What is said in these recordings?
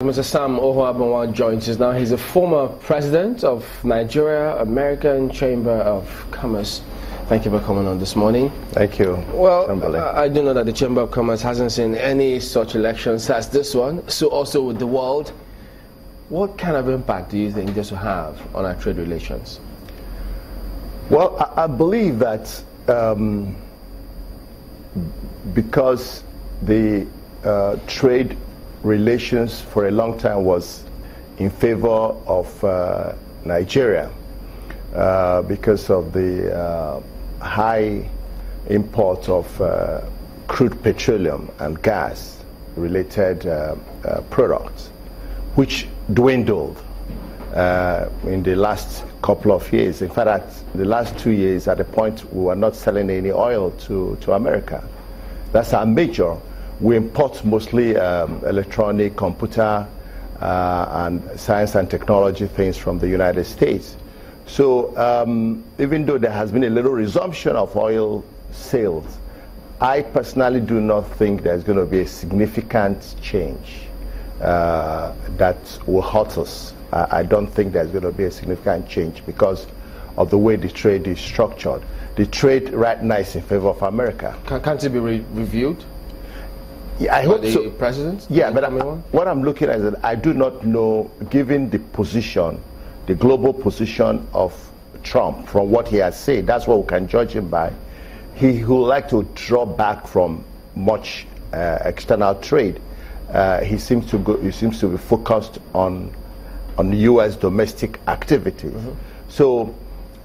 Mr. Sam Ohuabunwa joins us now. He's a former president of Nigeria-American Chamber of Commerce. Thank you for coming on this morning. Thank you. Well, I do know that the Chamber of Commerce hasn't seen any such elections as this one, so also with the world. What kind of impact do you think this will have on our trade relations? Well, I believe that because the trade relations for a long time was in favor of Nigeria because of the high import of crude petroleum and gas related products, which dwindled in the last couple of years. In fact, the last 2 years, at the point we were not selling any oil to America. That's our major. We import mostly electronic, computer, and science and technology things from the United States. So even though there has been a little resumption of oil sales, I personally do not think there's going to be a significant change that will hurt us. I don't think there's going to be a significant change because of the way the trade is structured. The trade right now is in favor of America. Can't it be reviewed? Yeah, I hope so. President? Yeah, but what I'm looking at is that I do not know, given the position, the global position of Trump, from what he has said, that's what we can judge him by. He would like to draw back from much external trade. He seems to be focused on the U.S. domestic activities. So,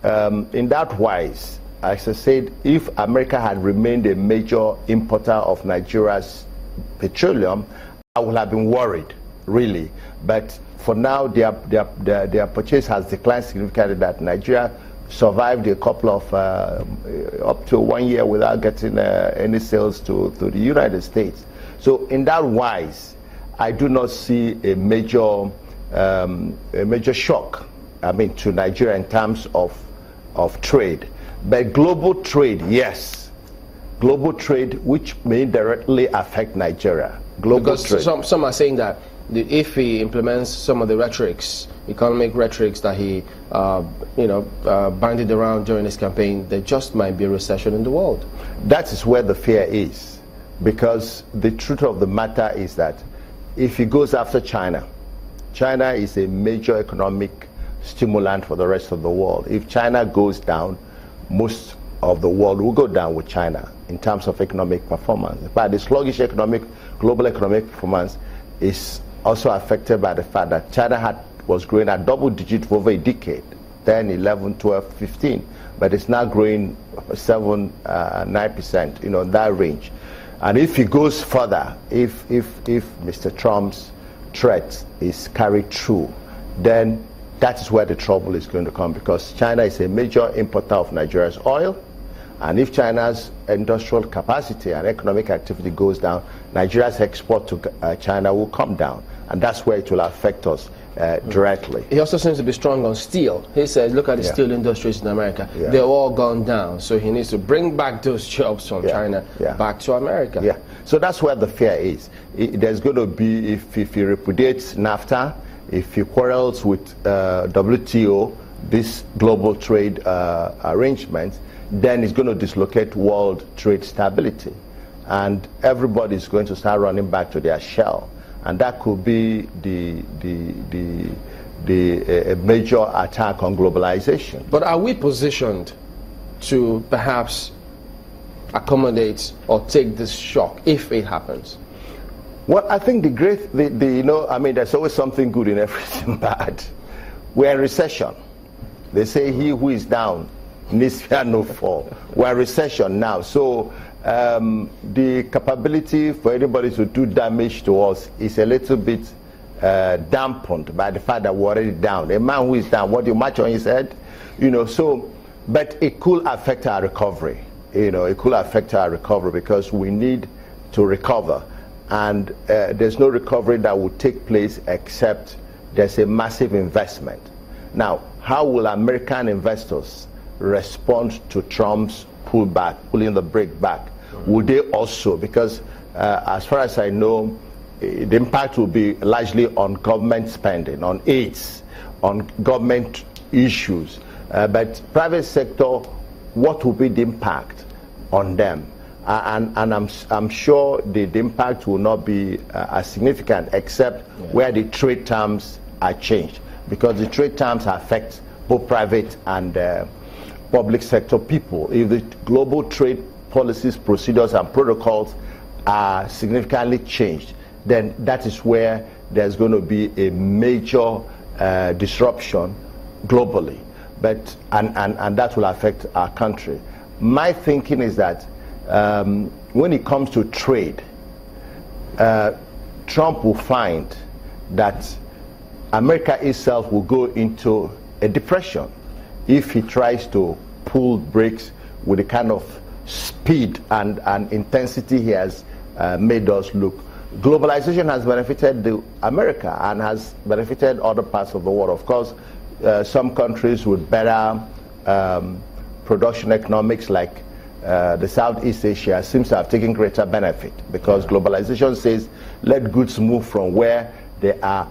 in that wise, as I said, if America had remained a major importer of Nigeria's petroleum, I would have been worried, really. But for now, their purchase has declined significantly. That Nigeria survived a couple of up to 1 year without getting any sales to the United States. So in that wise, I do not see a major shock, to Nigeria in terms of trade. But global trade, yes. Global trade, which may directly affect Nigeria. Global trade. Some are saying that if he implements some of the economic rhetorics that he, bandied around during his campaign, there just might be a recession in the world. That is where the fear is, because the truth of the matter is that if he goes after China, China is a major economic stimulant for the rest of the world. If China goes down, most of the world will go down with China in terms of economic performance. But the sluggish global economic performance is also affected by the fact that China was growing at double digit for over a decade, 10, 11, 12, 15, but it's now growing 7, 9%, that range. And if he goes further, if Mr. Trump's threat is carried through, then that is where the trouble is going to come, because China is a major importer of Nigeria's oil. And if China's industrial capacity and economic activity goes down, Nigeria's export to China will come down. And that's where it will affect us directly. He also seems to be strong on steel. He says, look at the steel industries in America. Yeah. They're all gone down. So he needs to bring back those jobs from China back to America. Yeah. So that's where the fear is. There's going to be, if he repudiates NAFTA, if he quarrels with WTO, this global trade arrangement, then it's going to dislocate world trade stability. And everybody's going to start running back to their shell. And that could be a major attack on globalization. But are we positioned to perhaps accommodate or take this shock if it happens? Well, I think there's always something good in everything bad. We're in recession. They say he who is down needs fear no fall. We're in recession now. So the capability for anybody to do damage to us is a little bit dampened by the fact that we're already down. A man who is down, what do you match on his head? But it could affect our recovery. It could affect our recovery because we need to recover. And there's no recovery that will take place except there's a massive investment. Now, how will American investors respond to Trump's pullback, pulling the brake back? Would they also, because as far as I know, the impact will be largely on government spending, on aids, on government issues. But private sector, what will be the impact on them? And I'm sure the impact will not be as significant, except where the trade terms are changed, because the trade terms affect both private and public sector people. If the global trade policies, procedures, and protocols are significantly changed, then that is where there's going to be a major disruption globally. But and that will affect our country. My thinking is that when it comes to trade, Trump will find that America itself will go into a depression if he tries to pull brakes with the kind of speed and intensity he has made us look. Globalization has benefited America and has benefited other parts of the world. Of course, some countries with better production economics, like the Southeast Asia, seems to have taken greater benefit, because globalization says let goods move from where they are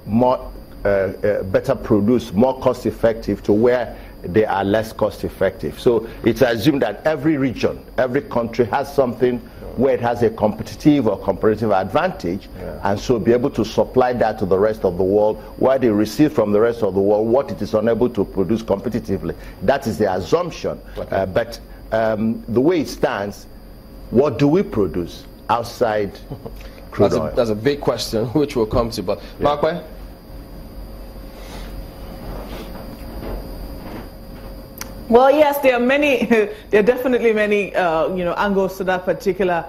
more better produced, more cost effective, to where they are less cost effective. So it's assumed that every region, every country has something where it has a competitive or comparative advantage, and so be able to supply that to the rest of the world, while they receive from the rest of the world what it is unable to produce competitively. That is the assumption. Okay. But the way it stands, what do we produce outside crude oil? That's a big question, which we'll come to. But Mark, well, yes, there are many. There are definitely many, angles to that particular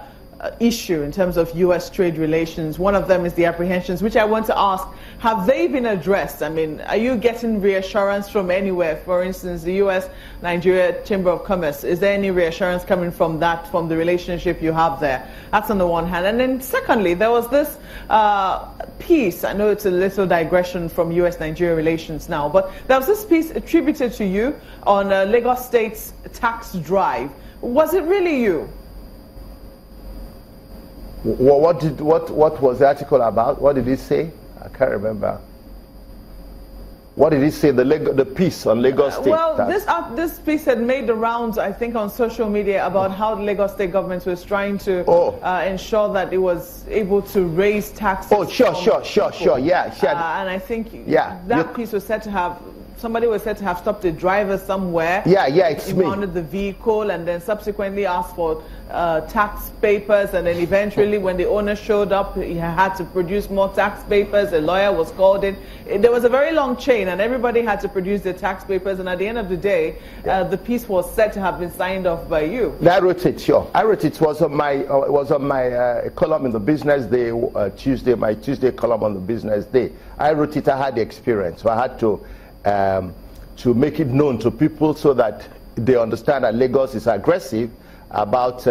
issue in terms of U.S. trade relations. One of them is the apprehensions, which I want to ask: have they been addressed? I mean, are you getting reassurance from anywhere? For instance, the U.S. Nigeria Chamber of Commerce. Is there any reassurance coming from that, from the relationship you have there? That's on the one hand. And then secondly, there was this piece. I know it's a little digression from U.S.-Nigeria relations now, but there was this piece attributed to you on Lagos State's tax drive. Was it really you? What was the article about? What did it say? I can't remember. What did it say? The piece on Lagos State. Well, this piece had made the rounds, I think, on social media about how the Lagos State government was trying to ensure that it was able to raise taxes. Oh, sure, yeah. And I think that piece was said to have. Somebody was said to have stopped a driver somewhere. Yeah, it's me. Impounded the vehicle and then subsequently asked for tax papers, and then eventually when the owner showed up, he had to produce more tax papers. A lawyer was called in. There was a very long chain, and everybody had to produce their tax papers, and at the end of the day, the piece was said to have been signed off by you. I wrote it, sure. I wrote it. It was on my column in the Business Day, Tuesday, my Tuesday column on the Business Day. I wrote it. I had the experience, so I had to make it known to people so that they understand that Lagos is aggressive about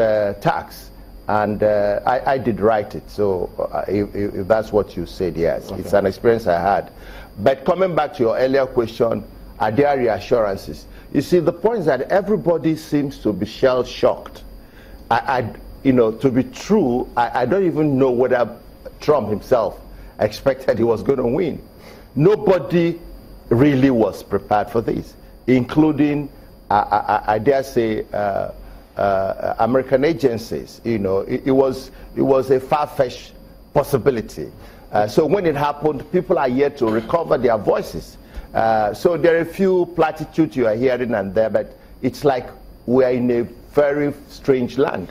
tax, and I did write it. So if that's what you said, yes, okay. It's an experience I had. But coming back to your earlier question, are there reassurances? You see, the point is that everybody seems to be shell-shocked. To be true, I don't even know whether Trump himself expected he was going to win. Nobody really was prepared for this, including, I dare say, American agencies. It was a far-fetched possibility. So when it happened, people are yet to recover their voices. So there are a few platitudes you are hearing and there, but it's like we're in a very strange land.